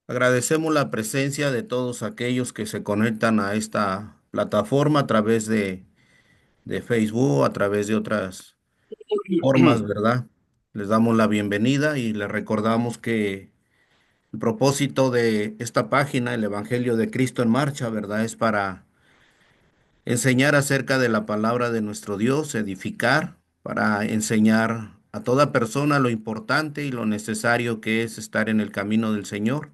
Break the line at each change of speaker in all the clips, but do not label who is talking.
Agradecemos la presencia de todos aquellos que se conectan a esta plataforma a través de Facebook, a través de otras formas, ¿verdad? Les damos la bienvenida y les recordamos que el propósito de esta página, el Evangelio de Cristo en Marcha, ¿verdad? Es para enseñar acerca de la palabra de nuestro Dios, edificar, para enseñar a toda persona lo importante y lo necesario que es estar en el camino del Señor.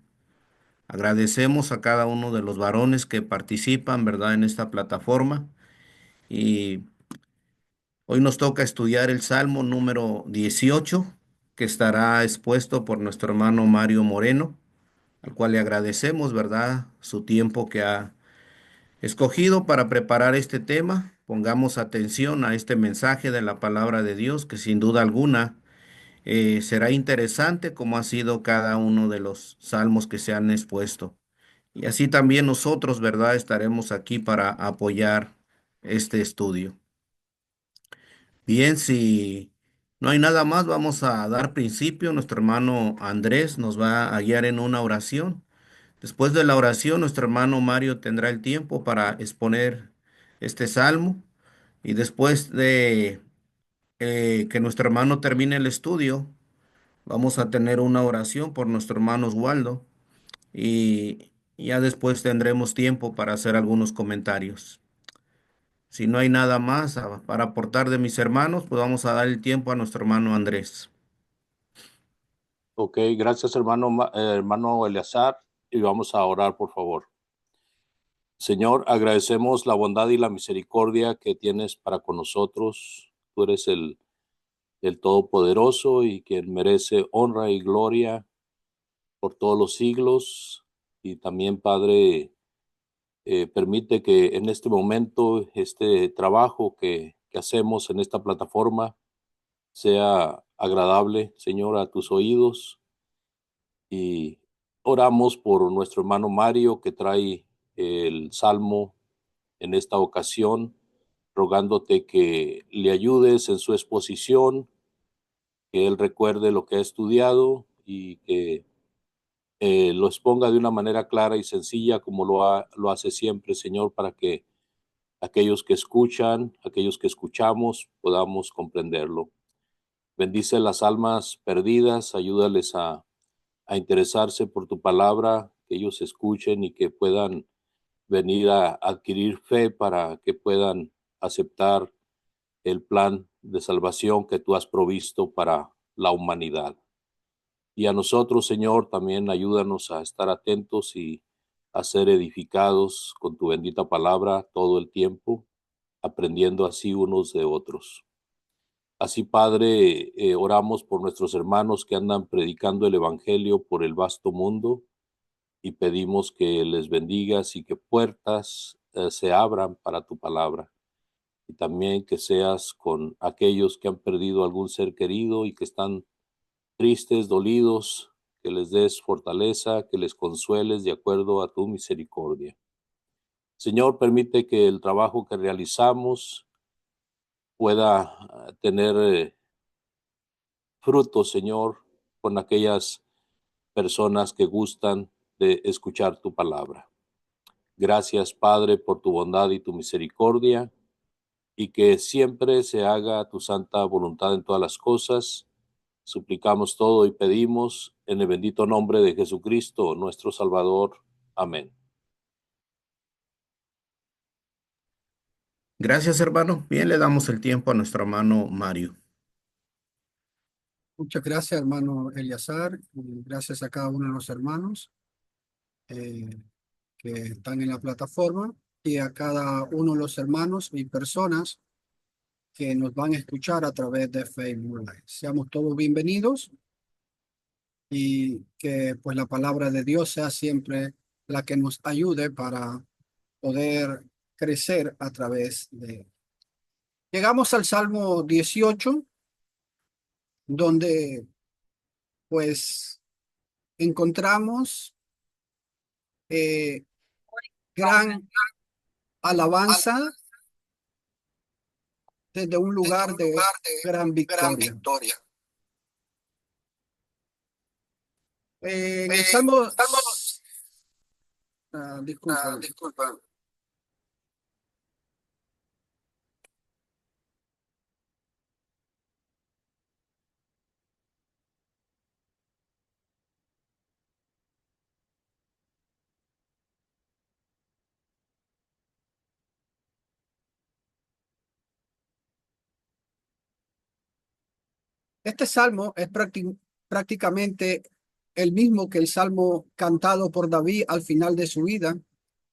Agradecemos a cada uno de los varones que participan, ¿verdad?, en esta plataforma. Y hoy nos toca estudiar el Salmo número 18, que estará expuesto por nuestro hermano Mario Moreno, al cual le agradecemos, ¿verdad?, su tiempo que ha escogido para preparar este tema. Pongamos atención a este mensaje de la palabra de Dios, que sin duda alguna será interesante como ha sido cada uno de los salmos que se han expuesto. Y así también nosotros, ¿verdad? Estaremos aquí para apoyar este estudio. Bien, si no hay nada más, vamos a dar principio. Nuestro hermano Andrés nos va a guiar en una oración. Después de la oración, nuestro hermano Mario tendrá el tiempo para exponer este salmo. Y después de que nuestro hermano termine el estudio, vamos a tener una oración por nuestro hermano Oswaldo. Y ya después tendremos tiempo para hacer algunos comentarios. Si no hay nada más para aportar de mis hermanos, pues vamos a dar el tiempo a nuestro hermano Andrés.
Ok, gracias hermano, hermano Eleazar, y vamos a orar por favor. Señor, agradecemos la bondad y la misericordia que tienes para con nosotros. Tú eres el Todopoderoso y quien merece honra y gloria por todos los siglos. Y también, Padre, permite que en este momento este trabajo que hacemos en esta plataforma sea agradable, Señor, a tus oídos. Y oramos por nuestro hermano Mario que trae el salmo en esta ocasión, rogándote que le ayudes en su exposición, que él recuerde lo que ha estudiado y que lo exponga de una manera clara y sencilla como lo hace siempre, Señor, para que aquellos que escuchan, aquellos que escuchamos, podamos comprenderlo. Bendice las almas perdidas, ayúdales a interesarse por tu palabra, que ellos escuchen y que puedan venir a adquirir fe para que puedan aceptar el plan de salvación que tú has provisto para la humanidad. Y a nosotros, Señor, también ayúdanos a estar atentos y a ser edificados con tu bendita palabra todo el tiempo, aprendiendo así unos de otros. Así, Padre, oramos por nuestros hermanos que andan predicando el Evangelio por el vasto mundo y pedimos que les bendigas y que puertas se abran para tu palabra. Y también que seas con aquellos que han perdido algún ser querido y que están tristes, dolidos, que les des fortaleza, que les consueles de acuerdo a tu misericordia. Señor, permite que el trabajo que realizamos pueda tener frutos, Señor, con aquellas personas que gustan de escuchar tu palabra. Gracias, Padre, por tu bondad y tu misericordia, y que siempre se haga tu santa voluntad en todas las cosas. Suplicamos todo y pedimos en el bendito nombre de Jesucristo, nuestro Salvador. Amén.
Gracias, hermano. Bien, le damos el tiempo a nuestro hermano Mario.
Muchas gracias, hermano Eleazar, y gracias a cada uno de los hermanos eh, que están en la plataforma y a cada uno de los hermanos y personas que nos van a escuchar a través de Facebook Live. Seamos todos bienvenidos y que pues la palabra de Dios sea siempre la que nos ayude para poder crecer a través de él. Llegamos al Salmo 18, donde pues encontramos eh, gran alabanza desde un lugar de gran victoria. En el Salmo, disculpa. Este salmo es prácticamente el mismo que el salmo cantado por David al final de su vida,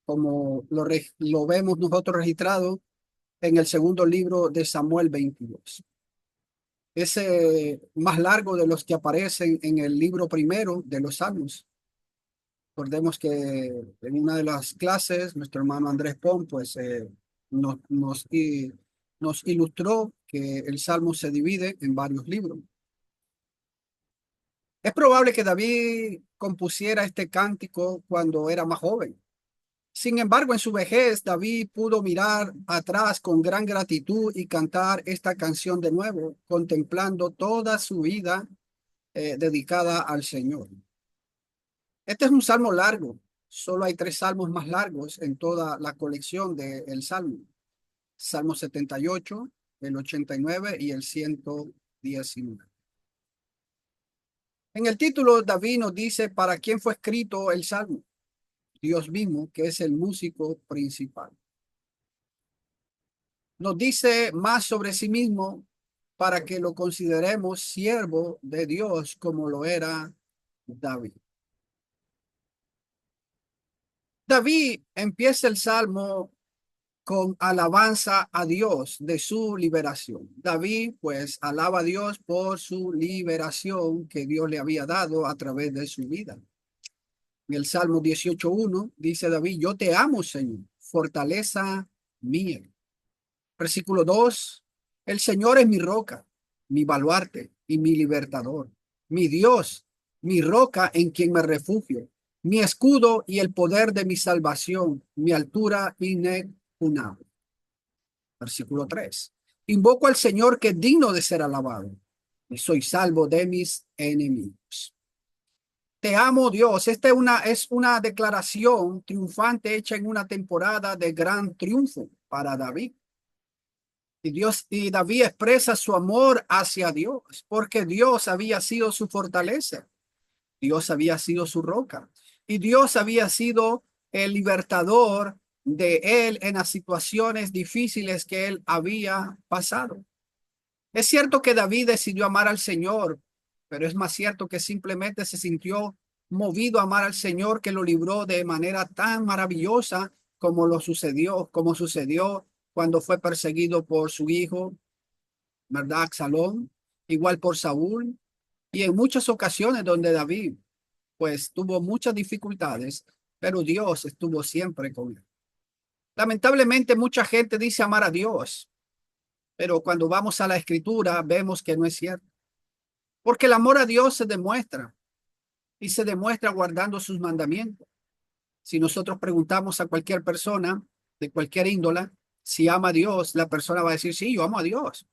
como lo vemos nosotros registrado en el segundo libro de Samuel 22. Es más largo de los que aparecen en el libro primero de los Salmos. Recordemos que en una de las clases, nuestro hermano Andrés Pon, pues nos ilustró que el Salmo se divide en varios libros. Es probable que David compusiera este cántico cuando era más joven. Sin embargo, en su vejez, David pudo mirar atrás con gran gratitud y cantar esta canción de nuevo, contemplando toda su vida dedicada al Señor. Este es un salmo largo. Solo hay 3 salmos más largos en toda la colección del Salmo. Salmo 78, el 89 y el 119. En el título, David nos dice para quién fue escrito el Salmo. Dios mismo, que es el músico principal. Nos dice más sobre sí mismo para que lo consideremos siervo de Dios como lo era David. David empieza el Salmo con alabanza a Dios de su liberación. David pues alaba a Dios por su liberación que Dios le había dado a través de su vida. En el Salmo 18:1 dice David, yo te amo, Señor, fortaleza mía. Versículo 2, el Señor es mi roca, mi baluarte y mi libertador, mi Dios, mi roca en quien me refugio, mi escudo y el poder de mi salvación, mi altura inexpugnable. Versículo 3, invoco al Señor que es digno de ser alabado y soy salvo de mis enemigos. Te amo, Dios. Esta es una declaración triunfante hecha en una temporada de gran triunfo para David. Y David expresa su amor hacia Dios, porque Dios había sido su fortaleza, Dios había sido su roca, y Dios había sido el libertador de él en las situaciones difíciles que él había pasado. Es cierto que David decidió amar al Señor, pero es más cierto que simplemente se sintió movido a amar al Señor que lo libró de manera tan maravillosa como sucedió cuando fue perseguido por su hijo, ¿verdad? Absalón, igual por Saúl, y en muchas ocasiones donde David, pues, tuvo muchas dificultades, pero Dios estuvo siempre con él. Lamentablemente, mucha gente dice amar a Dios, pero cuando vamos a la Escritura, vemos que no es cierto. Porque el amor a Dios se demuestra, y se demuestra guardando sus mandamientos. Si nosotros preguntamos a cualquier persona de cualquier índole si ama a Dios, la persona va a decir, sí, yo amo a Dios.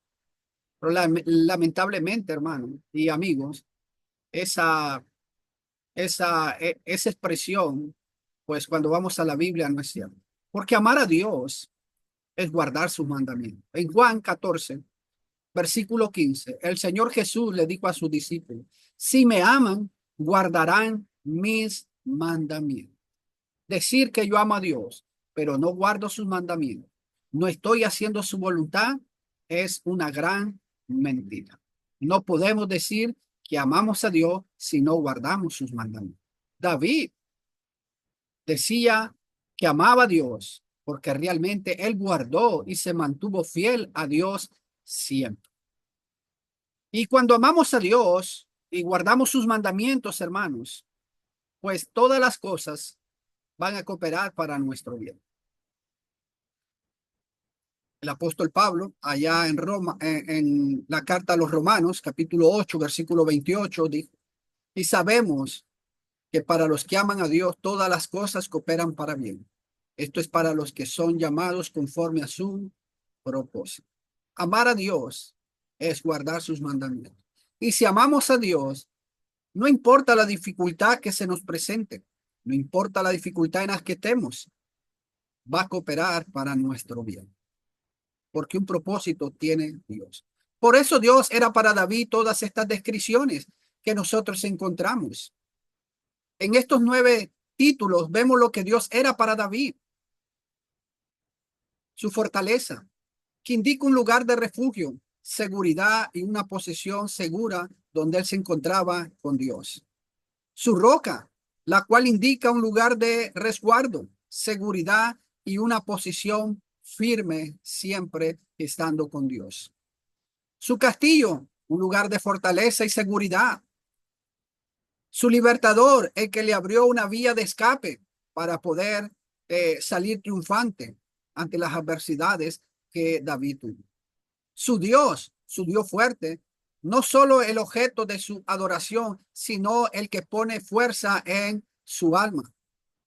Pero lamentablemente, hermano y amigos, esa expresión, pues cuando vamos a la Biblia no es cierto. Porque amar a Dios es guardar sus mandamientos. En Juan 14, versículo 15, el Señor Jesús le dijo a sus discípulos, si me aman, guardarán mis mandamientos. Decir que yo amo a Dios, pero no guardo sus mandamientos, no estoy haciendo su voluntad, es una gran mentira. No podemos decir que amamos a Dios si no guardamos sus mandamientos. David decía que amaba a Dios porque realmente él guardó y se mantuvo fiel a Dios siempre. Y cuando amamos a Dios y guardamos sus mandamientos, hermanos, pues todas las cosas van a cooperar para nuestro bien. El apóstol Pablo, allá en Roma, en la carta a los Romanos, capítulo 8, versículo 28, dijo, y sabemos que para los que aman a Dios, todas las cosas cooperan para bien. Esto es para los que son llamados conforme a su propósito. Amar a Dios es guardar sus mandamientos. Y si amamos a Dios, No importa la dificultad que se nos presente, no importa la dificultad en la que estemos, va a cooperar para nuestro bien, porque un propósito tiene Dios. Por eso Dios era para David todas estas descripciones que nosotros encontramos. En estos 9 títulos vemos lo que Dios era para David. Su fortaleza, que indica un lugar de refugio, seguridad y una posesión segura donde él se encontraba con Dios. Su roca, la cual indica un lugar de resguardo, seguridad y una posición firme siempre estando con Dios. Su castillo, un lugar de fortaleza y seguridad. Su libertador, el que le abrió una vía de escape para poder salir triunfante ante las adversidades que David tuvo. Su Dios fuerte, no solo el objeto de su adoración, sino el que pone fuerza en su alma,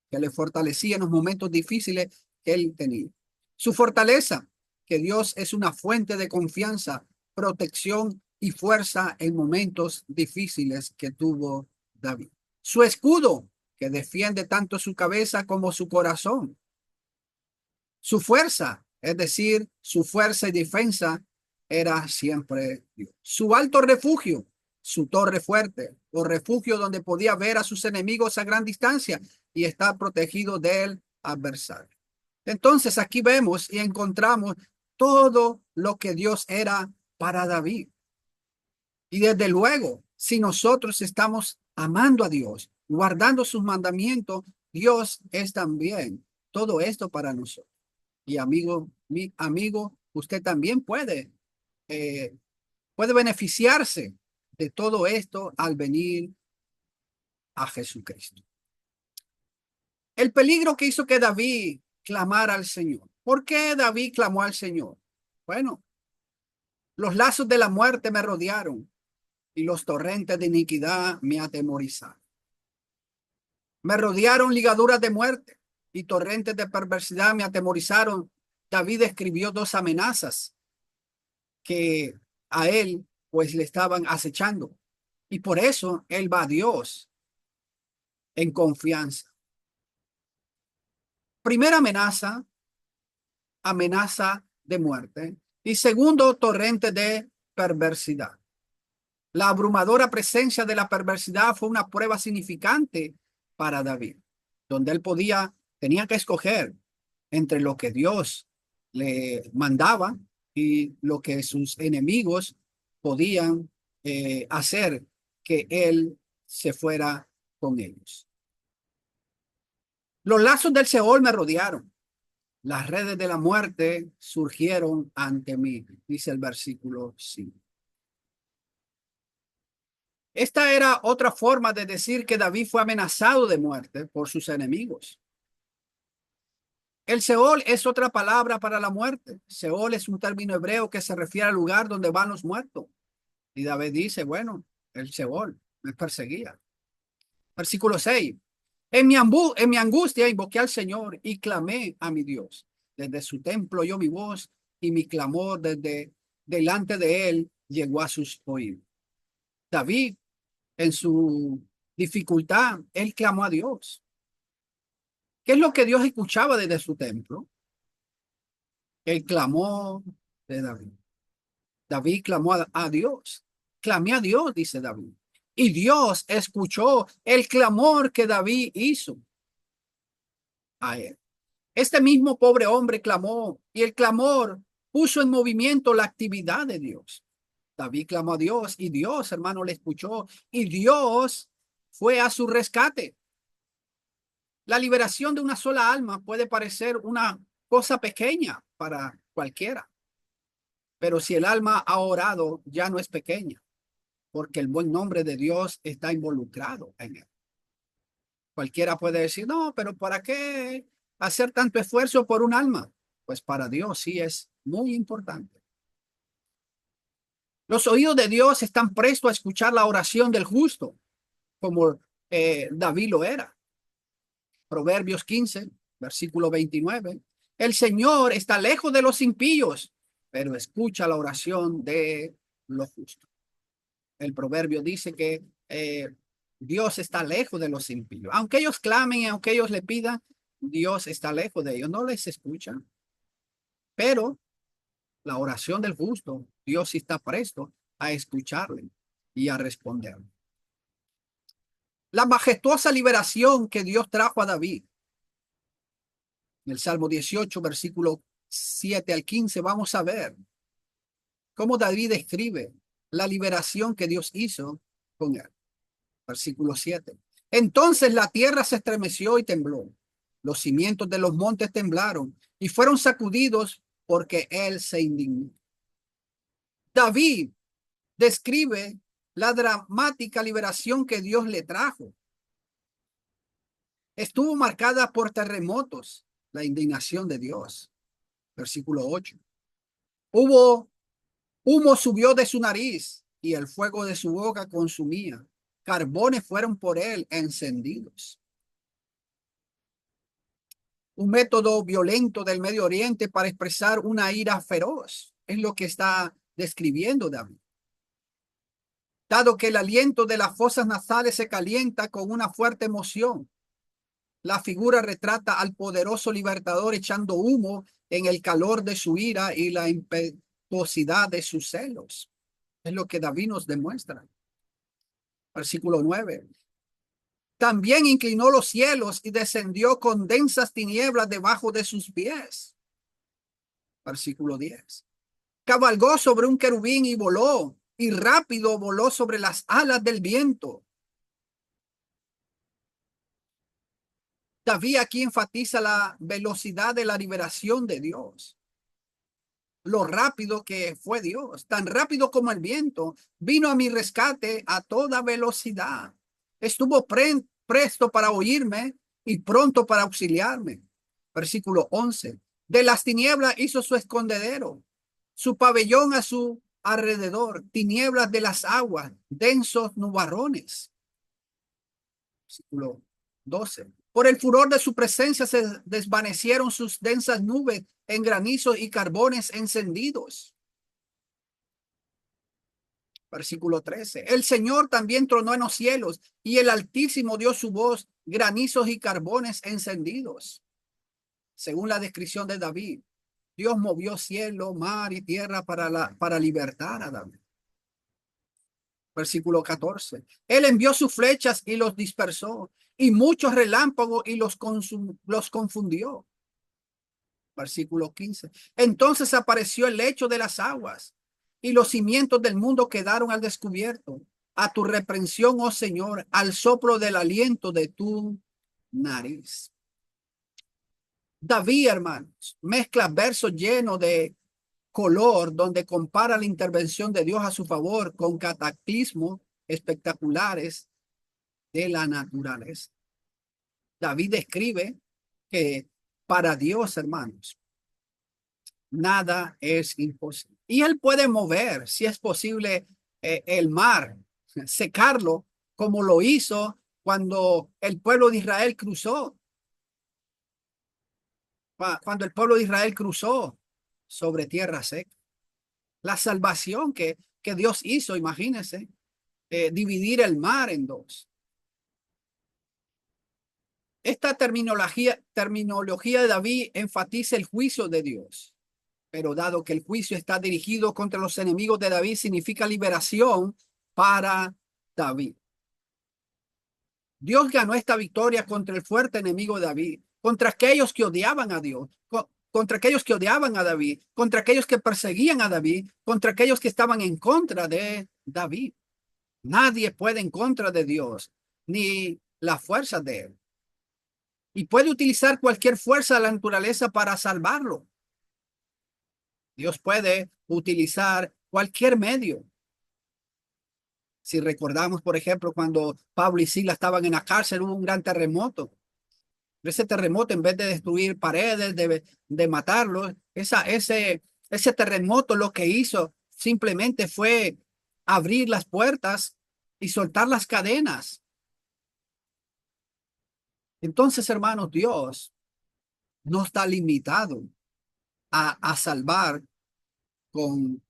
que le fortalecía en los momentos difíciles que él tenía. Su fortaleza, que Dios es una fuente de confianza, protección y fuerza en momentos difíciles que tuvo David. Su escudo, que defiende tanto su cabeza como su corazón. Su fuerza, es decir, su fuerza y defensa era siempre Dios. Su alto refugio, su torre fuerte o refugio donde podía ver a sus enemigos a gran distancia y estar protegido del adversario. Entonces aquí vemos y encontramos todo lo que Dios era para David. Y desde luego, si nosotros estamos amando a Dios, guardando sus mandamientos, Dios es también todo esto para nosotros. Y mi amigo, usted también puede beneficiarse de todo esto al venir a Jesucristo. El peligro que hizo que David clamara al Señor. ¿Por qué David clamó al Señor? Bueno, los lazos de la muerte me rodearon y los torrentes de iniquidad me atemorizaron. Me rodearon ligaduras de muerte y torrentes de perversidad me atemorizaron. David escribió 2 amenazas que a él pues le estaban acechando. Y por eso él va a Dios en confianza. Primera amenaza, amenaza de muerte. Y segundo, torrente de perversidad. La abrumadora presencia de la perversidad fue una prueba significante para David, donde él tenía que escoger entre lo que Dios le mandaba y lo que sus enemigos podían hacer que él se fuera con ellos. Los lazos del Seol me rodearon. Las redes de la muerte surgieron ante mí, dice el versículo 5. Esta era otra forma de decir que David fue amenazado de muerte por sus enemigos. El Seol es otra palabra para la muerte. Seol es un término hebreo que se refiere al lugar donde van los muertos. Y David dice, bueno, el Seol me perseguía. Versículo 6. En mi angustia invoqué al Señor y clamé a mi Dios. Desde su templo oyó mi voz y mi clamor desde delante de él llegó a sus oídos. David, en su dificultad, él clamó a Dios. ¿Qué es lo que Dios escuchaba desde su templo? El clamor de David. David clamó a Dios. Clamé a Dios, dice David. Y Dios escuchó el clamor que David hizo a él. Este mismo pobre hombre clamó y el clamor puso en movimiento la actividad de Dios. David clamó a Dios y Dios, hermano, le escuchó y Dios fue a su rescate. La liberación de una sola alma puede parecer una cosa pequeña para cualquiera, pero si el alma ha orado, ya no es pequeña, porque el buen nombre de Dios está involucrado en él. Cualquiera puede decir, no, pero ¿para qué hacer tanto esfuerzo por un alma? Pues para Dios sí es muy importante. Los oídos de Dios están prestos a escuchar la oración del justo, como David lo era. Proverbios 15, versículo 29. El Señor está lejos de los impíos, pero escucha la oración de los justos. El proverbio dice que Dios está lejos de los impíos. Aunque ellos clamen, aunque ellos le pidan, Dios está lejos de ellos, no les escuchan. Pero la oración del justo, Dios sí está presto a escucharle y a responderle. La majestuosa liberación que Dios trajo a David. En el Salmo 18, versículo 7 al 15, vamos a ver cómo David escribe la liberación que Dios hizo con él. Versículo 7. Entonces la tierra se estremeció y tembló. Los cimientos de los montes temblaron y fueron sacudidos porque él se indignó. David describe la dramática liberación que Dios le trajo. Estuvo marcada por terremotos, la indignación de Dios. Versículo 8. Humo subió de su nariz y el fuego de su boca consumía. Carbones fueron por él encendidos. Un método violento del Medio Oriente para expresar una ira feroz. Es lo que está describiendo David. Dado que el aliento de las fosas nasales se calienta con una fuerte emoción, la figura retrata al poderoso libertador echando humo en el calor de su ira y la impetuosidad de sus celos. Es lo que David nos demuestra. Versículo 9. También inclinó los cielos y descendió con densas tinieblas debajo de sus pies. Versículo 10. Cabalgó sobre un querubín y voló, y rápido voló sobre las alas del viento. David aquí enfatiza la velocidad de la liberación de Dios. Lo rápido que fue Dios, tan rápido como el viento, vino a mi rescate a toda velocidad. Estuvo presto para oírme y pronto para auxiliarme. Versículo 11. De las tinieblas hizo su escondedero, su pabellón a su alrededor, tinieblas de las aguas, densos nubarrones. Versículo 12. Por el furor de su presencia se desvanecieron sus densas nubes en granizos y carbones encendidos. Versículo 13. El Señor también tronó en los cielos y el Altísimo dio su voz, granizos y carbones encendidos. Según la descripción de David, Dios movió cielo, mar y tierra para libertar a David. Versículo 14. Él envió sus flechas y los dispersó, y muchos relámpagos y los confundió. Versículo 15. Entonces apareció el lecho de las aguas, y los cimientos del mundo quedaron al descubierto. A tu reprensión, oh Señor, al soplo del aliento de tu nariz. David, hermanos, mezcla versos llenos de color donde compara la intervención de Dios a su favor con cataclismos espectaculares de la naturaleza. David describe que para Dios, hermanos, nada es imposible. Y él puede mover, si es posible, el mar, secarlo, como lo hizo cuando el pueblo de Israel cruzó. Cuando el pueblo de Israel cruzó sobre tierra seca. La salvación que Dios hizo, imagínense, dividir el mar en dos. Esta terminología de David enfatiza el juicio de Dios. Pero dado que el juicio está dirigido contra los enemigos de David, significa liberación para David. Dios ganó esta victoria contra el fuerte enemigo de David, contra aquellos que odiaban a Dios, contra aquellos que odiaban a David, contra aquellos que perseguían a David, contra aquellos que estaban en contra de David. Nadie puede en contra de Dios, ni la fuerza de él. Y puede utilizar cualquier fuerza de la naturaleza para salvarlo. Dios puede utilizar cualquier medio. Si recordamos, por ejemplo, cuando Pablo y Silas estaban en la cárcel, hubo un gran terremoto. Ese terremoto, en vez de destruir paredes, de matarlos, ese terremoto lo que hizo simplemente fue abrir las puertas y soltar las cadenas. Entonces, hermanos, Dios no está limitado a salvar con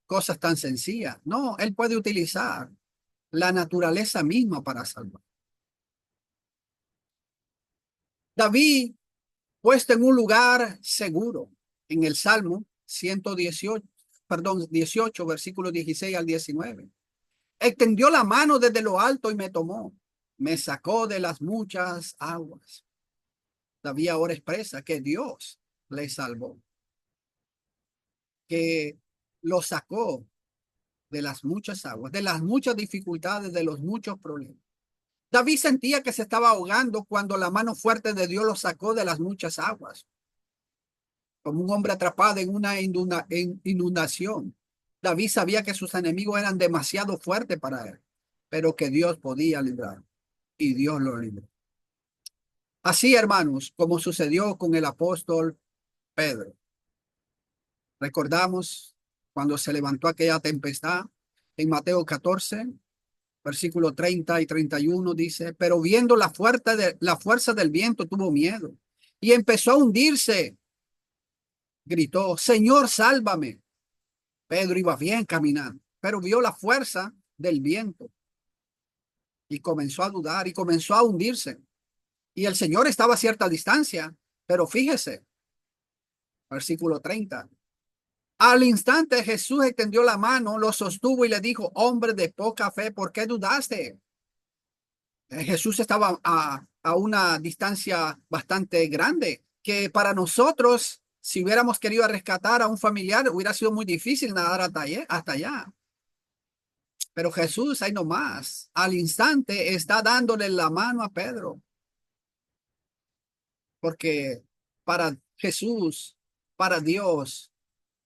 cosas tan sencillas. No, Él puede utilizar la naturaleza misma para salvar. David, puesto en un lugar seguro, en el Salmo 118, 18, versículos 16 al 19. Extendió la mano desde lo alto y me tomó, me sacó de las muchas aguas. David ahora expresa que Dios le salvó, que lo sacó de las muchas aguas, de las muchas dificultades, de los muchos problemas. David sentía que se estaba ahogando cuando la mano fuerte de Dios lo sacó de las muchas aguas, como un hombre atrapado en una inundación. David sabía que sus enemigos eran demasiado fuertes para él, pero que Dios podía librar, y Dios lo libró. Así, hermanos, como sucedió con el apóstol Pedro. Recordamos cuando se levantó aquella tempestad en Mateo 14, versículo 30 y 31 dice, pero viendo la fuerza del viento tuvo miedo y empezó a hundirse. Gritó, Señor, sálvame. Pedro iba bien caminando, pero vio la fuerza del viento y comenzó a dudar y comenzó a hundirse. Y el Señor estaba a cierta distancia, pero fíjese, versículo 30. Al instante Jesús extendió la mano, lo sostuvo y le dijo, hombre de poca fe, ¿por qué dudaste? Jesús estaba a una distancia bastante grande, que para nosotros, si hubiéramos querido rescatar a un familiar, hubiera sido muy difícil nadar hasta allá. Pero Jesús, ahí nomás, al instante está dándole la mano a Pedro. Porque para Jesús, para Dios,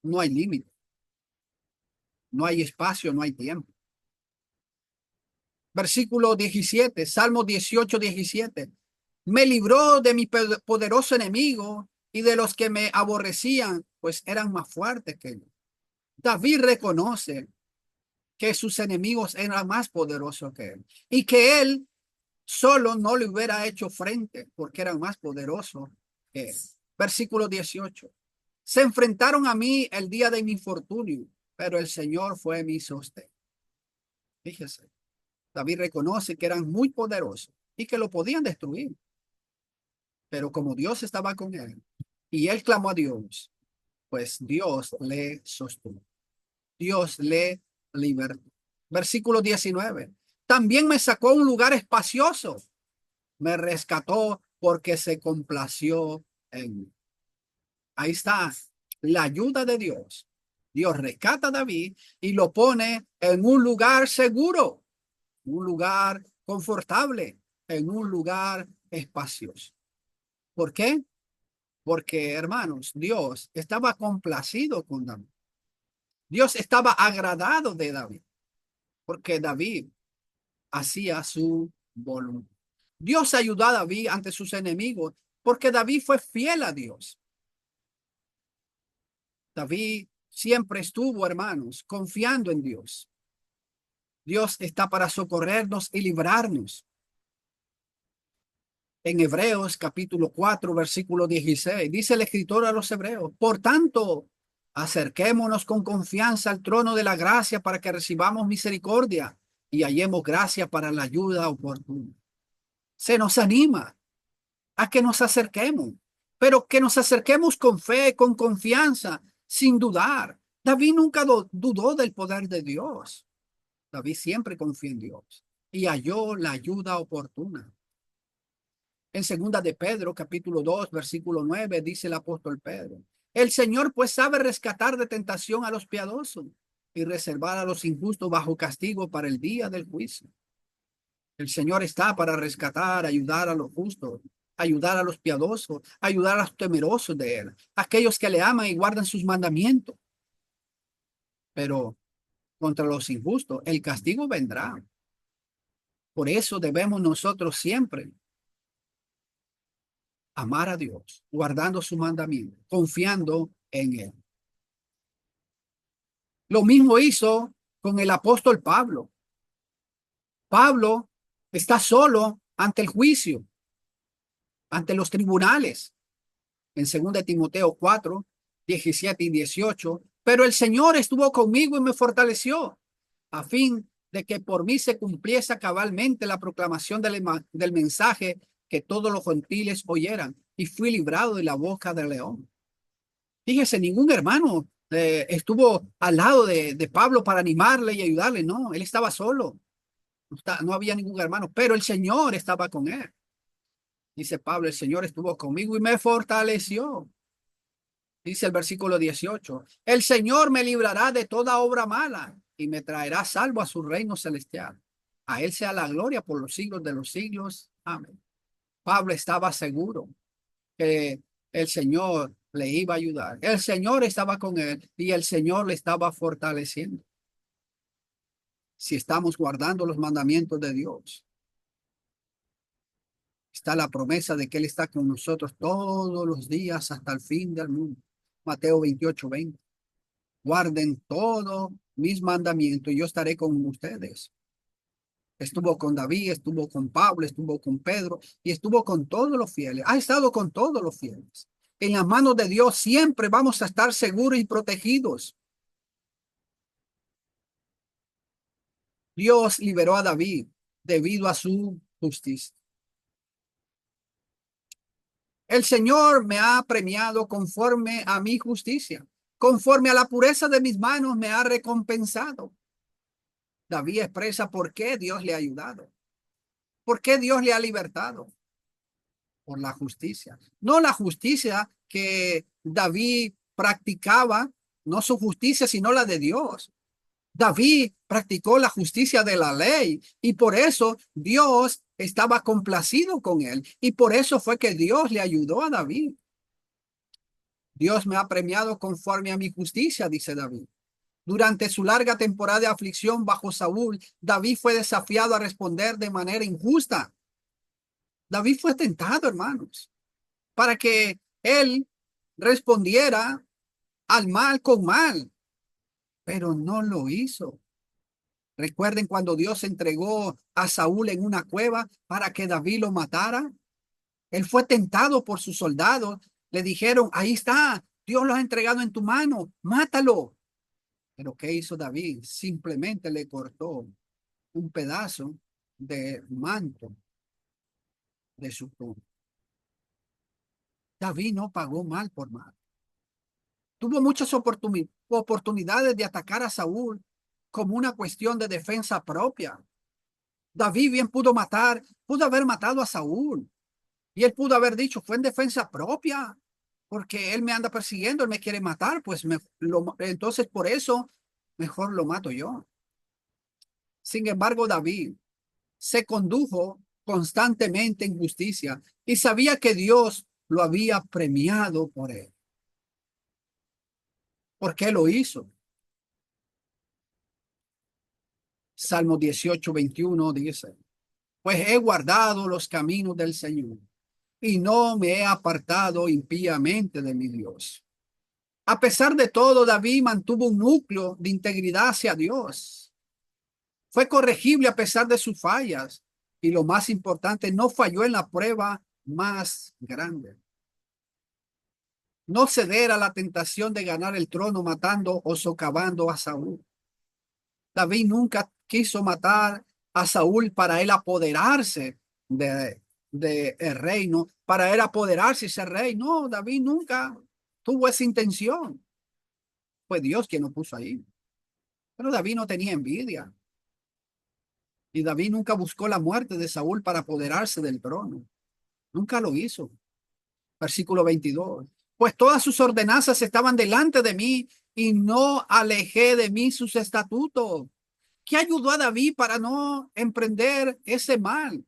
no hay límite, no hay espacio, no hay tiempo. Versículo 17, Salmo 18, 17. Me libró de mi poderoso enemigo y de los que me aborrecían, pues eran más fuertes que yo. David reconoce que sus enemigos eran más poderosos que él y que él solo no le hubiera hecho frente porque eran más poderosos que él. Versículo 18. Se enfrentaron a mí el día de mi infortunio, pero el Señor fue mi sostén. Fíjese, David reconoce que eran muy poderosos y que lo podían destruir. Pero como Dios estaba con él y él clamó a Dios, pues Dios le sostuvo. Dios le libertó. Versículo 19. También me sacó a un lugar espacioso. Me rescató porque se complació en mí. Ahí está la ayuda de Dios. Dios rescata a David y lo pone en un lugar seguro, un lugar confortable, en un lugar espacioso. ¿Por qué? Porque, hermanos, Dios estaba complacido con David. Dios estaba agradado de David, porque David hacía su voluntad. Dios ayudó a David ante sus enemigos, porque David fue fiel a Dios. David siempre estuvo, hermanos, confiando en Dios. Dios está para socorrernos y librarnos. En Hebreos capítulo 4, versículo 16, dice el escritor a los hebreos, por tanto, acerquémonos con confianza al trono de la gracia para que recibamos misericordia y hallemos gracia para la ayuda oportuna. Se nos anima a que nos acerquemos, pero que nos acerquemos con fe, con confianza, sin dudar. David nunca dudó del poder de Dios. David siempre confió en Dios y halló la ayuda oportuna. En segunda de Pedro, capítulo 2, versículo 9, dice el apóstol Pedro, el Señor pues sabe rescatar de tentación a los piadosos y reservar a los injustos bajo castigo para el día del juicio. El Señor está para rescatar, ayudar a los justos, ayudar a los piadosos, ayudar a los temerosos de Él, aquellos que le aman y guardan sus mandamientos. Pero contra los injustos, el castigo vendrá. Por eso debemos nosotros siempre amar a Dios, guardando su mandamiento, confiando en Él. Lo mismo hizo con el apóstol Pablo. Pablo está solo ante el juicio, ante los tribunales. En 2 Timoteo 4, 17 y 18. Pero el Señor estuvo conmigo y me fortaleció a fin de que por mí se cumpliese cabalmente la proclamación del mensaje que todos los gentiles oyeran, y fui librado de la boca del león. Fíjese, ningún hermano estuvo al lado de Pablo para animarle y ayudarle. No, él estaba solo. No había ningún hermano, pero el Señor estaba con él. Dice Pablo, el Señor estuvo conmigo y me fortaleció. Dice el versículo 18, el Señor me librará de toda obra mala y me traerá salvo a su reino celestial. A él sea la gloria por los siglos de los siglos. Amén. Pablo estaba seguro que el Señor le iba a ayudar. El Señor estaba con él y el Señor le estaba fortaleciendo. Si estamos guardando los mandamientos de Dios, está la promesa de que Él está con nosotros todos los días hasta el fin del mundo. Mateo 28:20. Guarden todos mis mandamientos y yo estaré con ustedes. Estuvo con David, estuvo con Pablo, estuvo con Pedro y estuvo con todos los fieles. Ha estado con todos los fieles. En las manos de Dios siempre vamos a estar seguros y protegidos. Dios liberó a David debido a su justicia. El Señor me ha premiado conforme a mi justicia. Conforme a la pureza de mis manos me ha recompensado. David expresa por qué Dios le ha ayudado. ¿Por qué Dios le ha libertado? Por la justicia. No la justicia que David practicaba, no su justicia, sino la de Dios. David practicó la justicia de la ley y por eso Dios estaba complacido con él. Y por eso fue que Dios le ayudó a David. Dios me ha premiado conforme a mi justicia, dice David. Durante su larga temporada de aflicción bajo Saúl, David fue desafiado a responder de manera injusta. David fue tentado, hermanos, para que él respondiera al mal con mal, pero no lo hizo. Recuerden cuando Dios entregó a Saúl en una cueva para que David lo matara. Él fue tentado por sus soldados. Le dijeron, ahí está, Dios lo ha entregado en tu mano, mátalo. Pero ¿qué hizo David? Simplemente le cortó un pedazo de manto de su túnica. David no pagó mal por mal. Tuvo muchas oportunidades de atacar a Saúl como una cuestión de defensa propia. David bien pudo haber matado a Saúl. Y él pudo haber dicho, fue en defensa propia, porque él me anda persiguiendo, él me quiere matar, pues entonces por eso mejor lo mato yo. Sin embargo, David se condujo constantemente en justicia y sabía que Dios lo había premiado por él. ¿Por qué lo hizo? Salmo 18:21 dice, pues he guardado los caminos del Señor y no me he apartado impíamente de mi Dios. A pesar de todo, David mantuvo un núcleo de integridad hacia Dios. Fue corregible a pesar de sus fallas y lo más importante, no falló en la prueba más grande. No ceder a la tentación de ganar el trono matando o socavando a Saúl. David nunca quiso matar a Saúl para él apoderarse de el reino, para él apoderarse ese rey. No, David nunca tuvo esa intención. Fue Dios quien lo puso ahí. Pero David no tenía envidia. Y David nunca buscó la muerte de Saúl para apoderarse del trono. Nunca lo hizo. Versículo 22. Pues todas sus ordenanzas estaban delante de mí y no alejé de mí sus estatutos. ¿Qué ayudó a David para no emprender ese mal?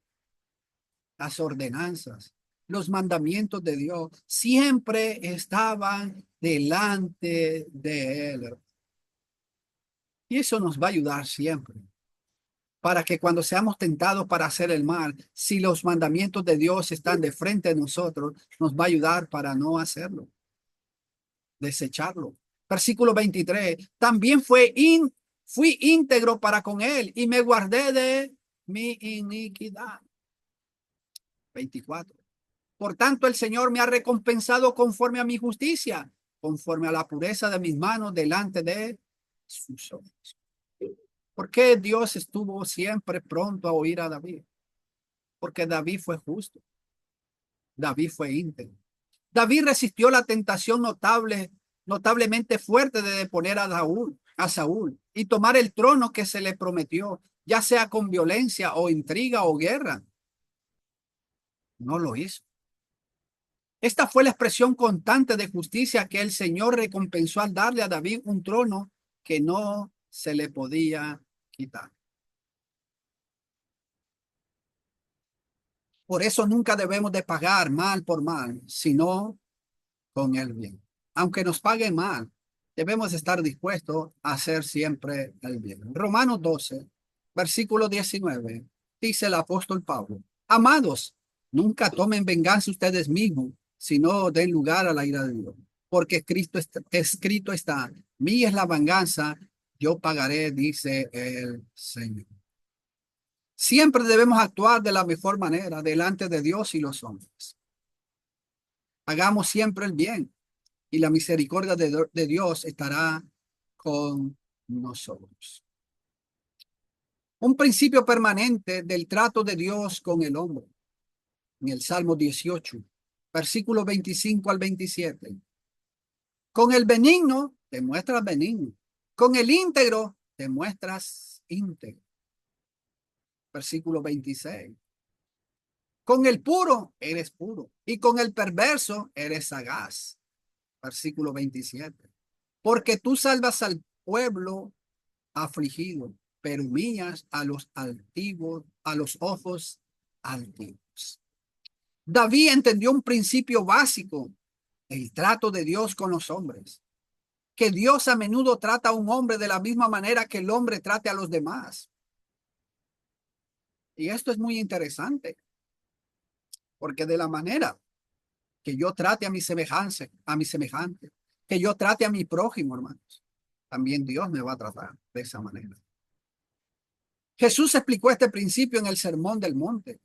Las ordenanzas, los mandamientos de Dios siempre estaban delante de él. Y eso nos va a ayudar siempre. Para que cuando seamos tentados para hacer el mal, si los mandamientos de Dios están de frente de nosotros, nos va a ayudar para no hacerlo, desecharlo. Versículo 23, también fui íntegro para con él y me guardé de mi iniquidad. 24, por tanto el Señor me ha recompensado conforme a mi justicia, conforme a la pureza de mis manos delante de sus ojos. ¿Por qué Dios estuvo siempre pronto a oír a David? Porque David fue justo. David fue íntegro. David resistió la tentación notablemente fuerte de deponer a Saúl y tomar el trono que se le prometió, ya sea con violencia o intriga o guerra. No lo hizo. Esta fue la expresión constante de justicia que el Señor recompensó al darle a David un trono que no se le podía quitar. Por eso nunca debemos de pagar mal por mal, sino con el bien. Aunque nos paguen mal, debemos estar dispuestos a hacer siempre el bien. Romanos 12, versículo 19, dice el apóstol Pablo: amados, nunca tomen venganza ustedes mismos, sino den lugar a la ira de Dios. Porque escrito está, mía es la venganza, yo pagaré, dice el Señor. Siempre debemos actuar de la mejor manera delante de Dios y los hombres. Hagamos siempre el bien y la misericordia de Dios estará con nosotros. Un principio permanente del trato de Dios con el hombre. En el Salmo 18, versículos 25 al 27. Con el benigno te muestras benigno. Con el íntegro te muestras íntegro. Versículo 26. Con el puro eres puro y con el perverso eres sagaz. Versículo 27. Porque tú salvas al pueblo afligido, pero humillas a los altivos, a los ojos altivos. David entendió un principio básico: el trato de Dios con los hombres. Que Dios a menudo trata a un hombre de la misma manera que el hombre trate a los demás. Y esto es muy interesante, porque de la manera que yo trate a mi semejante, que yo trate a mi prójimo, hermanos, también Dios me va a tratar de esa manera. Jesús explicó este principio en el Sermón del Monte.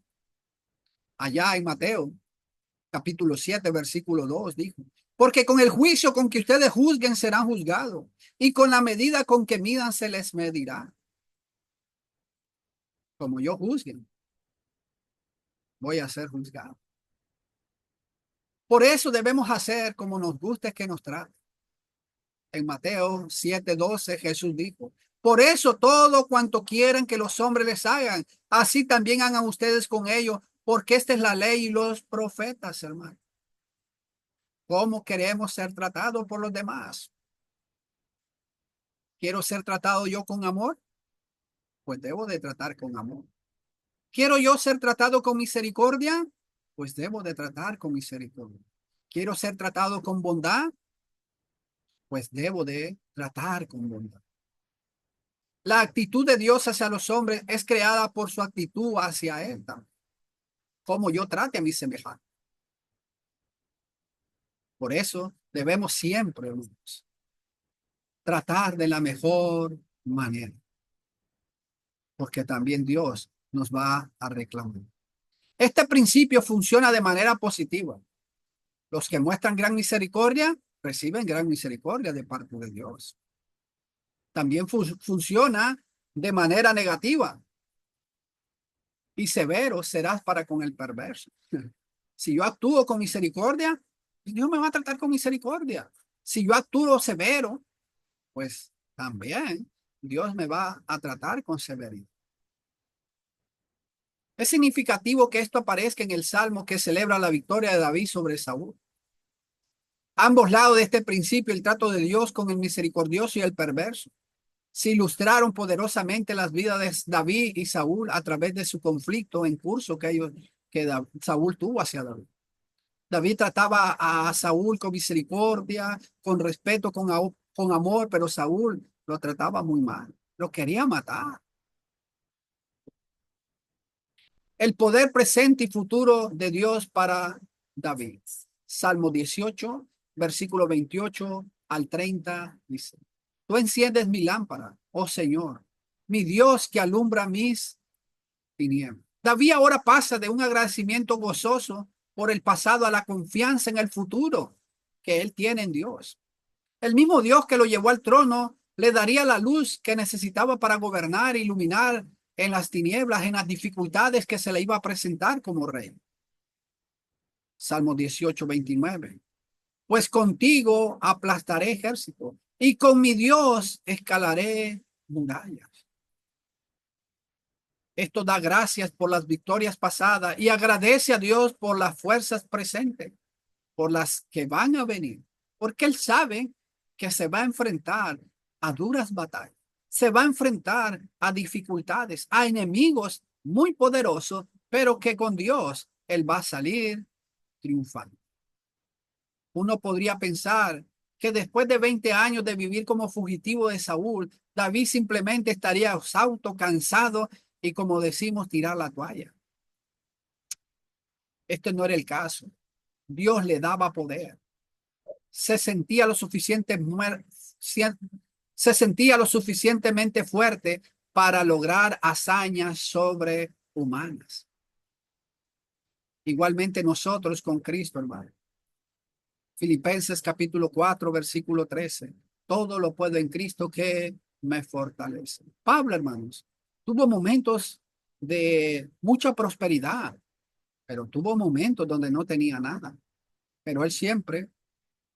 Allá en Mateo, capítulo 7, versículo 2, dijo: porque con el juicio con que ustedes juzguen serán juzgados, y con la medida con que midan se les medirá. Como yo juzguen, voy a ser juzgado. Por eso debemos hacer como nos guste que nos traten. En Mateo 7:12 Jesús dijo: por eso todo cuanto quieran que los hombres les hagan, así también hagan ustedes con ellos, porque esta es la ley y los profetas, hermano. ¿Cómo queremos ser tratados por los demás? ¿Quiero ser tratado yo con amor? Pues debo de tratar con amor. ¿Quiero yo ser tratado con misericordia? Pues debo de tratar con misericordia. ¿Quiero ser tratado con bondad? Pues debo de tratar con bondad. La actitud de Dios hacia los hombres es creada por su actitud hacia Él también. Como yo trate a mi semejante. Por eso debemos siempre, hermanos, tratar de la mejor manera. Porque también Dios nos va a reclamar. Este principio funciona de manera positiva. Los que muestran gran misericordia reciben gran misericordia de parte de Dios. También funciona de manera negativa. Y severo serás para con el perverso. Si yo actúo con misericordia, Dios me va a tratar con misericordia. Si yo actúo severo, pues también Dios me va a tratar con severidad. Es significativo que esto aparezca en el Salmo que celebra la victoria de David sobre Saúl. Ambos lados de este principio, el trato de Dios con el misericordioso y el perverso, se ilustraron poderosamente las vidas de David y Saúl a través de su conflicto en curso que Saúl tuvo hacia David. David trataba a Saúl con misericordia, con respeto, con amor, pero Saúl lo trataba muy mal, lo quería matar. El poder presente y futuro de Dios para David. Salmo 18, versículo 28 al 30 dice: tú enciendes mi lámpara, oh Señor, mi Dios que alumbra mis tinieblas. David ahora pasa de un agradecimiento gozoso por el pasado a la confianza en el futuro que él tiene en Dios. El mismo Dios que lo llevó al trono Le daría la luz que necesitaba para gobernar, iluminar en las tinieblas, en las dificultades que se le iba a presentar como rey. Salmo 18:29. Pues contigo aplastaré ejército y con mi Dios escalaré murallas. Esto da gracias por las victorias pasadas y agradece a Dios por las fuerzas presentes, por las que van a venir, porque él sabe que se va a enfrentar a duras batallas, se va a enfrentar a dificultades, a enemigos muy poderosos, pero que con Dios él va a salir triunfante. Uno podría pensar que después de 20 años de vivir como fugitivo de Saúl, David simplemente estaría exhausto, cansado y, como decimos, tirar la toalla. Este no era el caso. Dios le daba poder. Se sentía lo suficientemente fuerte para lograr hazañas sobrehumanas. Igualmente nosotros con Cristo, hermano. Filipenses capítulo 4, versículo 13. Todo lo puedo en Cristo que me fortalece. Pablo, hermanos, tuvo momentos de mucha prosperidad, pero tuvo momentos donde no tenía nada. Pero él siempre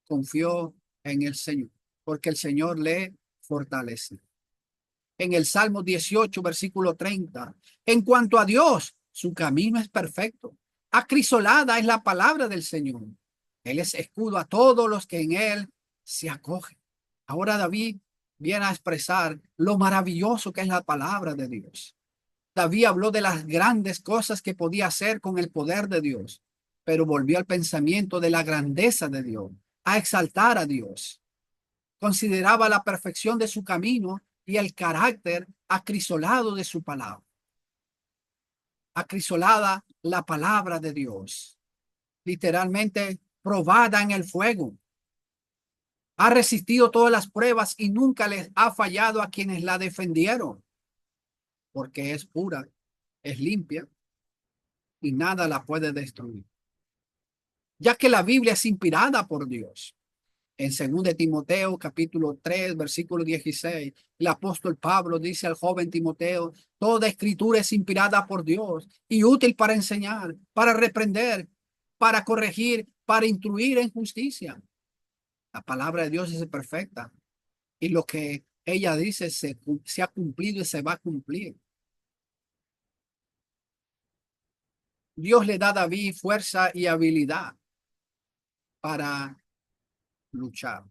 confió en el Señor, porque el Señor le fortalece. En el Salmo 18, versículo 30, en cuanto a Dios, su camino es perfecto. Acrisolada es la palabra del Señor. Él es escudo a todos los que en él se acogen. Ahora David viene a expresar lo maravilloso que es la palabra de Dios. David habló de las grandes cosas que podía hacer con el poder de Dios, pero volvió al pensamiento de la grandeza de Dios, a exaltar a Dios. Consideraba la perfección de su camino y el carácter acrisolado de su palabra. Acrisolada la palabra de Dios, literalmente probada en el fuego. Ha resistido todas las pruebas y nunca les ha fallado a quienes la defendieron, porque es pura, es limpia y nada la puede destruir. Ya que la Biblia es inspirada por Dios. En 2 Timoteo capítulo 3, versículo 16, el apóstol Pablo dice al joven Timoteo, toda escritura es inspirada por Dios y útil para enseñar, para reprender, para corregir, para instruir en justicia. La palabra de Dios es perfecta y lo que ella dice se ha cumplido y se va a cumplir. Dios le da a David fuerza y habilidad para luchar.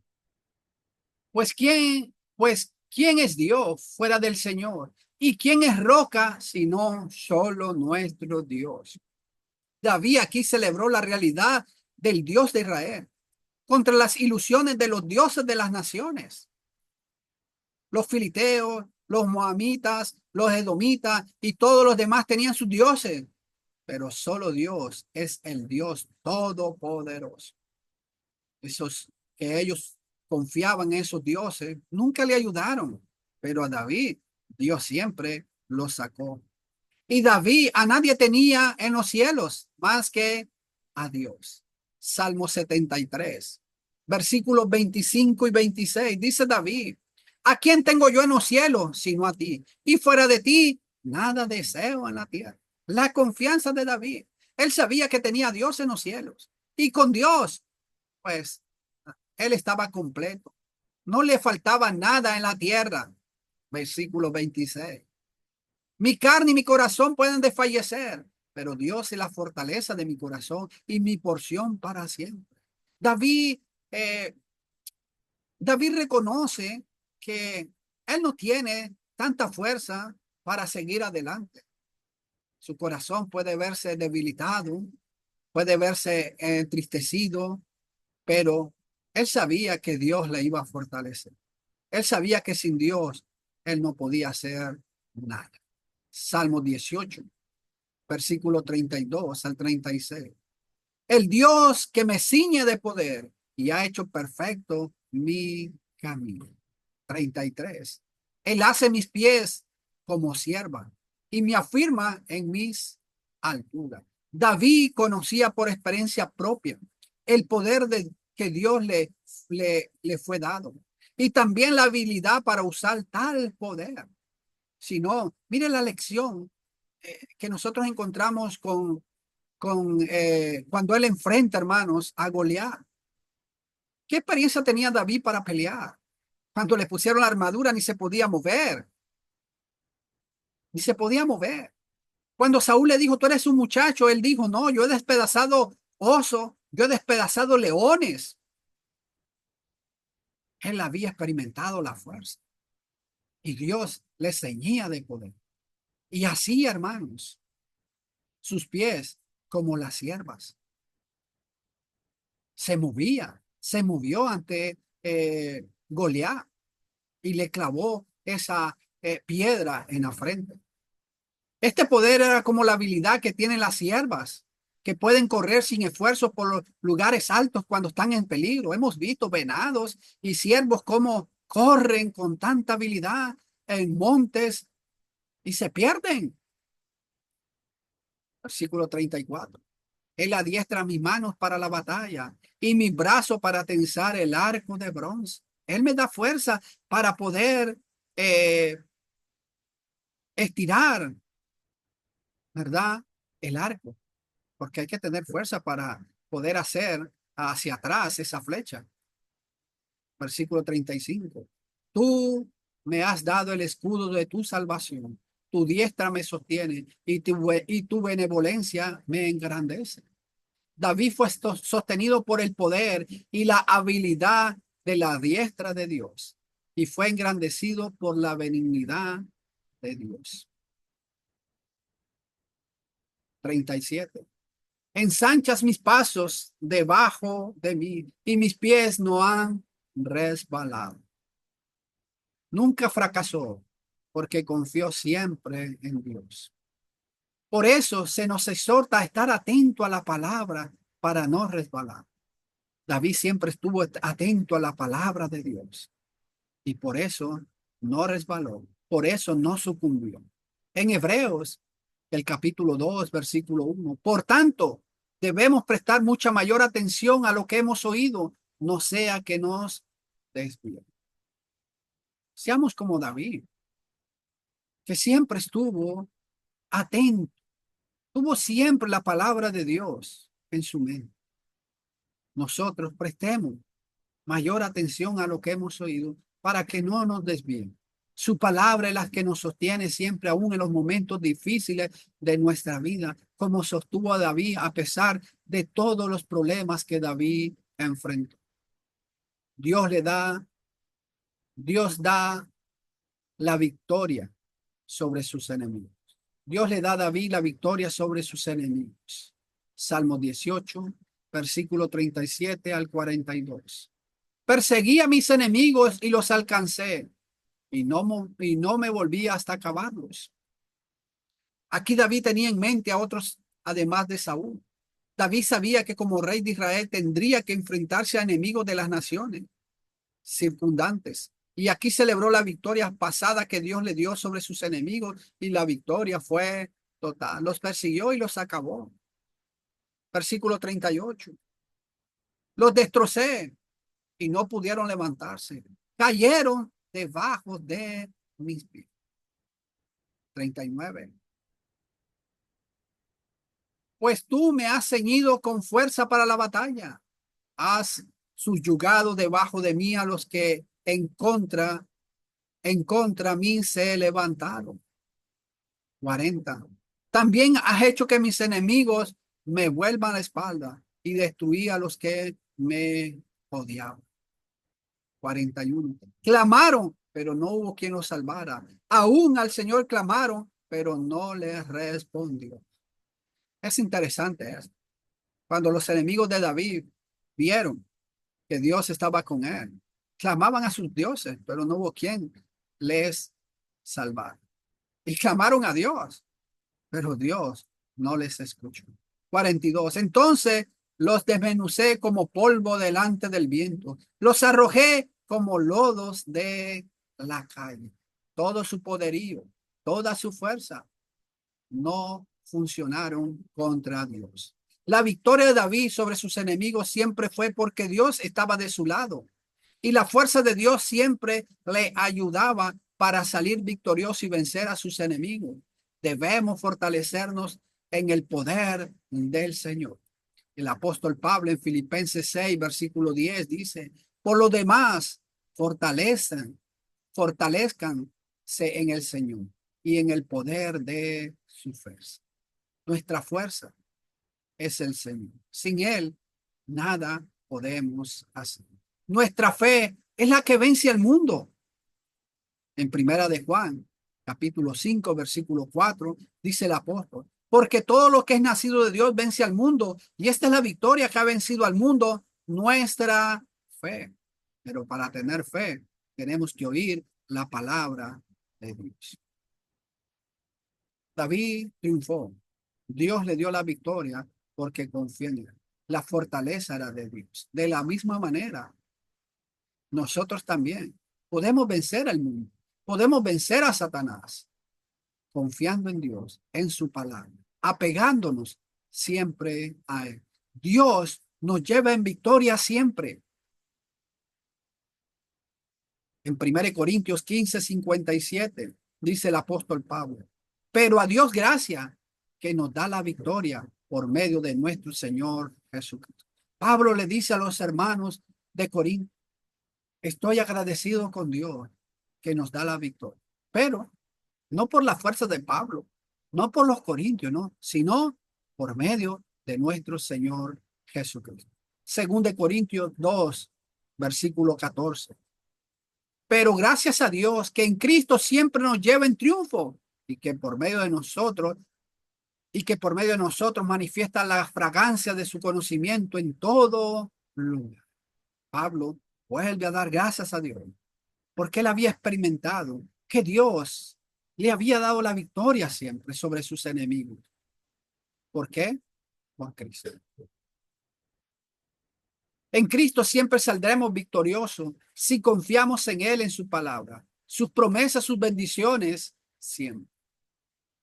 Pues quién es Dios fuera del Señor, y quién es roca sino solo nuestro Dios. David aquí celebró la realidad del Dios de Israel contra las ilusiones de los dioses de las naciones. Los filisteos, los moabitas, los edomitas y todos los demás tenían sus dioses, pero solo Dios es el Dios todopoderoso. Esos que ellos confiaban en esos dioses nunca le ayudaron, pero a David Dios siempre lo sacó. Y David a nadie tenía en los cielos más que a Dios. Salmo 73, versículos 25 y 26, dice David, ¿a quién tengo yo en los cielos sino a ti? Y fuera de ti, nada deseo en la tierra. La confianza de David. Él sabía que tenía a Dios en los cielos. Y con Dios, pues, él estaba completo. No le faltaba nada en la tierra. Versículo 26. Mi carne y mi corazón pueden desfallecer, pero Dios es la fortaleza de mi corazón y mi porción para siempre. David, eh, David reconoce que él no tiene tanta fuerza para seguir adelante. Su corazón puede verse debilitado, puede verse entristecido, pero él sabía que Dios le iba a fortalecer. Él sabía que sin Dios él no podía hacer nada. Salmo 18, versículo 32 al 36. El Dios que me ciñe de poder y ha hecho perfecto mi camino. 33. Él hace mis pies como sierva y me afirma en mis alturas. David conocía por experiencia propia el poder que Dios le fue dado. y también la habilidad para usar tal poder. Si no, mire la lección que nosotros encontramos cuando él enfrenta, hermanos, a Goliat. ¿Qué experiencia tenía David para pelear? Cuando le pusieron la armadura ni se podía mover, ni se podía mover. Cuando Saúl le dijo, tú eres un muchacho, él dijo, no, yo he despedazado oso, yo he despedazado leones. Él había experimentado la fuerza y Dios le ceñía de poder. Y así, hermanos, sus pies como las siervas. Se movió ante Goliat y le clavó esa piedra en la frente. Este poder era como la habilidad que tienen las siervas, que pueden correr sin esfuerzo por los lugares altos cuando están en peligro. Hemos visto venados y ciervos como corren con tanta habilidad en montes y se pierden. Versículo 34. Él adiestra mis manos para la batalla y mis brazos para tensar el arco de bronce. Él me da fuerza para poder estirar, ¿verdad? El arco, porque hay que tener fuerza para poder hacer hacia atrás esa flecha. Versículo 35. Tú me has dado el escudo de tu salvación. Tu diestra me sostiene y tu benevolencia me engrandece. David fue sostenido por el poder y la habilidad de la diestra de Dios y fue engrandecido por la benignidad de Dios. 37. Ensanchas mis pasos debajo de mí y mis pies no han resbalado. Nunca fracasó porque confió siempre en Dios. Por eso se nos exhorta a estar atento a la palabra para no resbalar. David siempre estuvo atento a la palabra de Dios y por eso no resbaló, por eso no sucumbió. En Hebreos, el capítulo 2, versículo 1. Por tanto, debemos prestar mucha mayor atención a lo que hemos oído, no sea que nos desviemos. Seamos como David, que siempre estuvo atento, tuvo siempre la palabra de Dios en su mente. Nosotros prestemos mayor atención a lo que hemos oído para que no nos desvíen. Su palabra es la que nos sostiene siempre, aún en los momentos difíciles de nuestra vida, como sostuvo a David a pesar de todos los problemas que David enfrentó. Dios da la victoria sobre sus enemigos. Dios le da a David la victoria sobre sus enemigos. Salmo 18, versículo 37 al 42. Perseguí a mis enemigos y los alcancé, y no me volví hasta acabarlos. Aquí David tenía en mente a otros además de Saúl. David sabía que como rey de Israel tendría que enfrentarse a enemigos de las naciones circundantes. Y aquí celebró la victoria pasada que Dios le dio sobre sus enemigos y la victoria fue total. Los persiguió y los acabó. Versículo 38. Los destrocé y no pudieron levantarse. Cayeron debajo de mis pies. 39. Pues tú me has ceñido con fuerza para la batalla. Has subyugado debajo de mí a los que en contra mí se levantaron. 40. También has hecho que mis enemigos me vuelvan la espalda y destruí a los que me odiaban. 41. Clamaron, pero no hubo quien los salvara. Aún al Señor clamaron, pero no les respondió. Es interesante esto. Cuando los enemigos de David vieron que Dios estaba con él, clamaban a sus dioses, pero no hubo quien les salvara. Y clamaron a Dios, pero Dios no les escuchó. 42. Entonces los desmenucé como polvo delante del viento. Los arrojé como lodos de la calle. Todo su poderío, toda su fuerza no funcionaron contra Dios. La victoria de David sobre sus enemigos siempre fue porque Dios estaba de su lado. Y la fuerza de Dios siempre le ayudaba para salir victorioso y vencer a sus enemigos. Debemos fortalecernos en el poder del Señor. El apóstol Pablo en Filipenses 6, versículo 10 dice, por lo demás, fortalezcanse en el Señor y en el poder de su fuerza. Nuestra fuerza es el Señor. Sin Él, nada podemos hacer. Nuestra fe es la que vence al mundo. En Primera de Juan, capítulo 5, versículo 4, dice el apóstol, porque todo lo que es nacido de Dios vence al mundo, y esta es la victoria que ha vencido al mundo, nuestra fe. Pero para tener fe, tenemos que oír la palabra de Dios. David triunfó. Dios le dio la victoria porque confió en él. La fortaleza era de Dios. De la misma manera, nosotros también podemos vencer al mundo. Podemos vencer a Satanás confiando en Dios, en su palabra, apegándonos siempre a él. Dios nos lleva en victoria siempre. En 1 Corintios 15, 57, dice el apóstol Pablo, pero a Dios gracias que nos da la victoria por medio de nuestro Señor Jesucristo. Pablo le dice a los hermanos de Corinto, estoy agradecido con Dios que nos da la victoria, pero no por la fuerza de Pablo, no por los corintios, no, sino por medio de nuestro Señor Jesucristo. Según de Corintios 2, versículo 14. Pero gracias a Dios que en Cristo siempre nos lleva en triunfo y que por medio de nosotros manifiesta la fragancia de su conocimiento en todo lugar. Pablo vuelve a dar gracias a Dios porque él había experimentado que Dios le había dado la victoria siempre sobre sus enemigos. ¿Por qué? Por Cristo. En Cristo siempre saldremos victoriosos si confiamos en Él, en su palabra, sus promesas, sus bendiciones, siempre.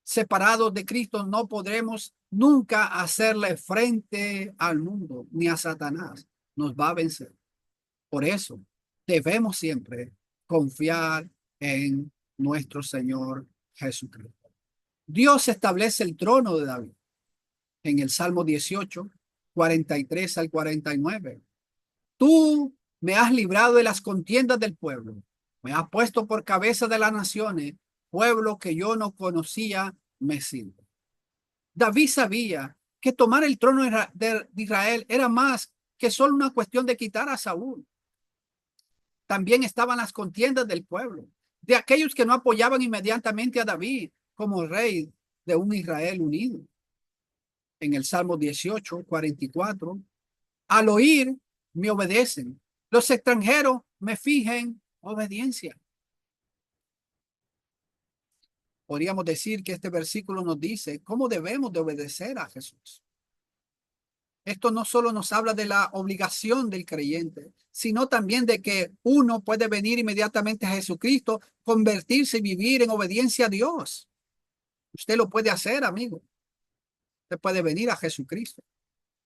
Separados de Cristo no podremos nunca hacerle frente al mundo ni a Satanás. Nos va a vencer. Por eso debemos siempre confiar en nuestro Señor Jesucristo. Dios establece el trono de David en el Salmo 18, 43 al 49. Tú me has librado de las contiendas del pueblo, me has puesto por cabeza de las naciones, pueblo que yo no conocía me sirve. David sabía que tomar el trono de Israel era más que solo una cuestión de quitar a Saúl. También estaban las contiendas del pueblo, de aquellos que no apoyaban inmediatamente a David como rey de un Israel unido. En el Salmo 18, 44, al oír me obedecen, los extranjeros me fijen obediencia. Podríamos decir que este versículo nos dice cómo debemos de obedecer a Jesús. Esto no solo nos habla de la obligación del creyente, sino también de que uno puede venir inmediatamente a Jesucristo, convertirse y vivir en obediencia a Dios. Usted lo puede hacer, amigo. Usted puede venir a Jesucristo,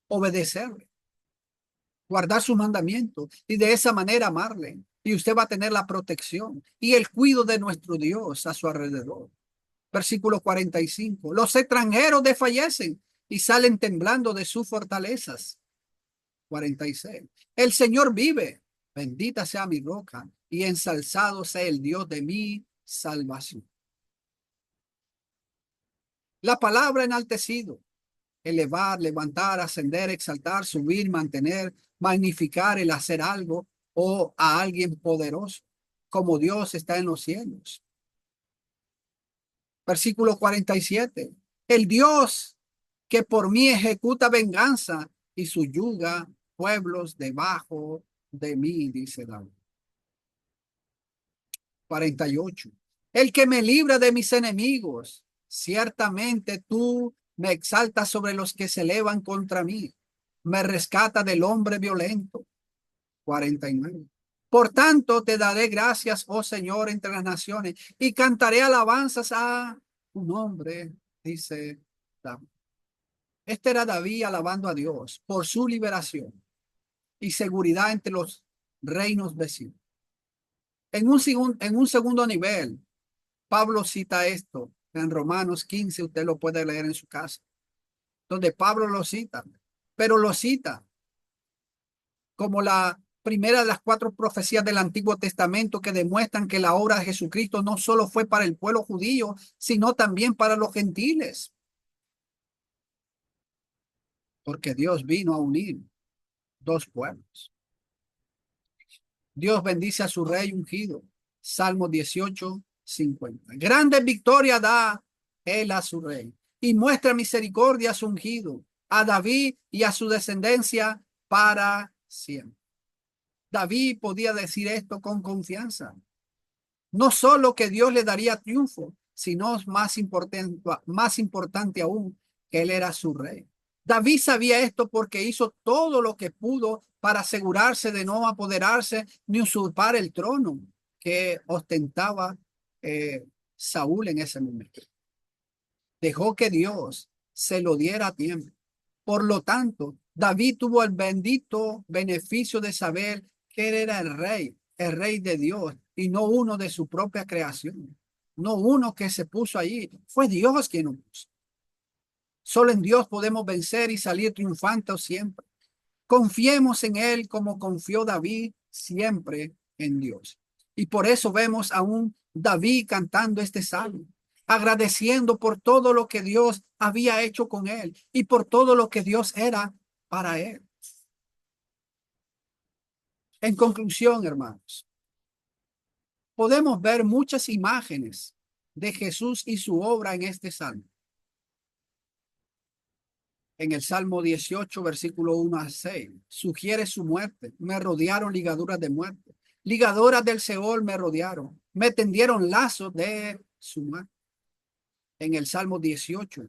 obedecerle, guardar sus mandamientos y de esa manera amarle. Y usted va a tener la protección y el cuidado de nuestro Dios a su alrededor. Versículo 45. Los extranjeros desfallecen y salen temblando de sus fortalezas. 46. El Señor vive, bendita sea mi roca y ensalzado sea el Dios de mi salvación. La palabra enaltecido, elevar, levantar, ascender, exaltar, subir, mantener, magnificar, el hacer algo o a alguien poderoso, como Dios está en los cielos. Versículo 47. El Dios que por mí ejecuta venganza y subyuga pueblos debajo de mí, dice David. 48. El que me libra de mis enemigos, ciertamente tú me exaltas sobre los que se elevan contra mí, me rescata del hombre violento. 49. Por tanto, te daré gracias, oh Señor, entre las naciones, y cantaré alabanzas a tu nombre, dice David. Este era David alabando a Dios por su liberación y seguridad entre los reinos vecinos. En un segundo nivel, Pablo cita esto en Romanos 15, usted lo puede leer en su casa, donde Pablo lo cita, pero lo cita como la primera de las 4 profecías del Antiguo Testamento que demuestran que la obra de Jesucristo no solo fue para el pueblo judío, sino también para los gentiles, porque Dios vino a unir 2 pueblos. Dios bendice a su rey ungido. Salmo 18:50. Grandes victorias da él a su rey y muestra misericordia a su ungido, a David y a su descendencia para siempre. David podía decir esto con confianza. No solo que Dios le daría triunfo, sino más importante aún, que él era su rey. David sabía esto porque hizo todo lo que pudo para asegurarse de no apoderarse ni usurpar el trono que ostentaba Saúl en ese momento. Dejó que Dios se lo diera a tiempo. Por lo tanto, David tuvo el bendito beneficio de saber que él era el rey de Dios, y no uno de su propia creación, no uno que se puso allí. Fue Dios quien lo puso. Solo en Dios podemos vencer y salir triunfantes siempre. Confiemos en Él como confió David siempre en Dios. Y por eso vemos a un David cantando este salmo, agradeciendo por todo lo que Dios había hecho con él y por todo lo que Dios era para él. En conclusión, hermanos, podemos ver muchas imágenes de Jesús y su obra en este salmo. En el Salmo 18, versículo 1 al 6, sugiere su muerte. Me rodearon ligaduras de muerte. Ligaduras del Seol me rodearon. Me tendieron lazos de su muerte. En el Salmo 18,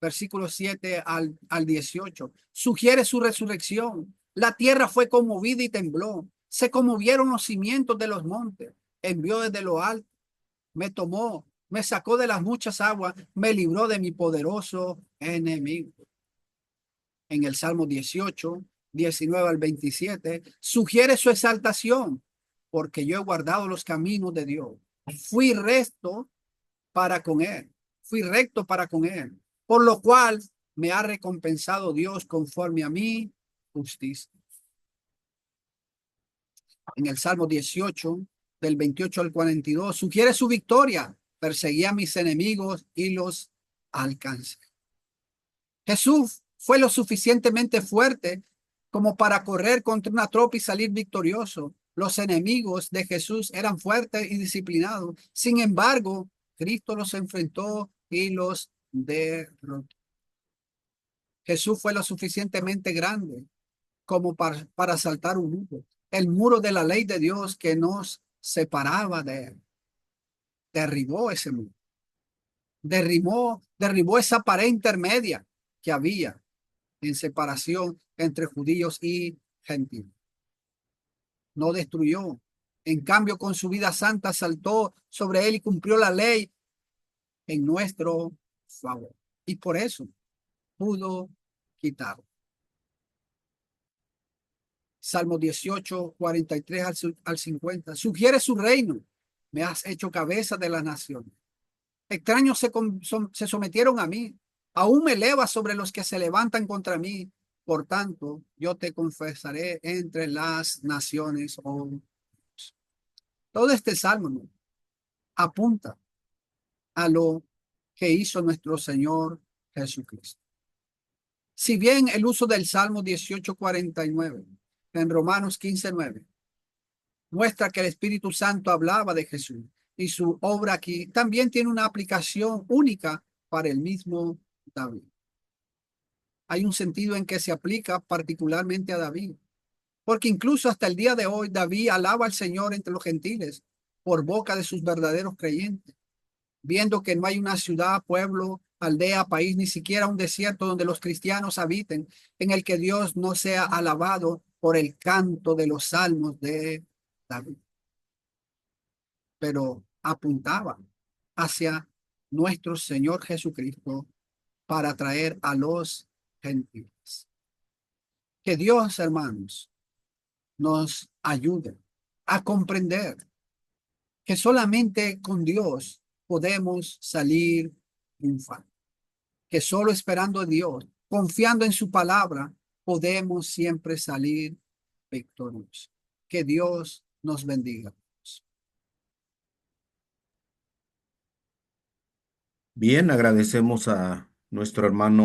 versículo 7 al 18, sugiere su resurrección. La tierra fue conmovida y tembló. Se conmovieron los cimientos de los montes. Envió desde lo alto. Me tomó, me sacó de las muchas aguas. Me libró de mi poderoso enemigo. En el Salmo 18, 19 al 27, sugiere su exaltación, porque yo he guardado los caminos de Dios. Fui recto para con él, fui recto para con él, por lo cual me ha recompensado Dios conforme a mi justicia. En el Salmo 18, del 28 al 42, sugiere su victoria. Perseguí a mis enemigos y los alcancé. Jesús fue lo suficientemente fuerte como para correr contra una tropa y salir victorioso. Los enemigos de Jesús eran fuertes y disciplinados. Sin embargo, Cristo los enfrentó y los derrotó. Jesús fue lo suficientemente grande como para saltar un muro, el muro de la ley de Dios que nos separaba de él. Derribó ese muro. Derribó esa pared intermedia que había en separación entre judíos y gentiles. No destruyó. En cambio, con su vida santa saltó sobre él y cumplió la ley en nuestro favor. Y por eso pudo quitarlo. Salmo 18, 43 al 50. Sugiere su reino. Me has hecho cabeza de las naciones. Extraños se sometieron a mí. Aún me elevas sobre los que se levantan contra mí. Por tanto, yo te confesaré entre las naciones. Oh. Todo este salmo, ¿no?, apunta a lo que hizo nuestro Señor Jesucristo. Si bien el uso del Salmo 18:49 en Romanos 15:9 muestra que el Espíritu Santo hablaba de Jesús y su obra aquí, también tiene una aplicación única para el mismo David. Hay un sentido en que se aplica particularmente a David, porque incluso hasta el día de hoy David alaba al Señor entre los gentiles por boca de sus verdaderos creyentes, viendo que no hay una ciudad, pueblo, aldea, país, ni siquiera un desierto donde los cristianos habiten, en el que Dios no sea alabado por el canto de los salmos de David. Pero apuntaba hacia nuestro Señor Jesucristo para traer a los gentiles. Que Dios, hermanos, nos ayude a comprender que solamente con Dios podemos salir triunfantes, que solo esperando a Dios, confiando en su palabra, podemos siempre salir victoriosos. Que Dios nos bendiga.
Bien, agradecemos a nuestro hermano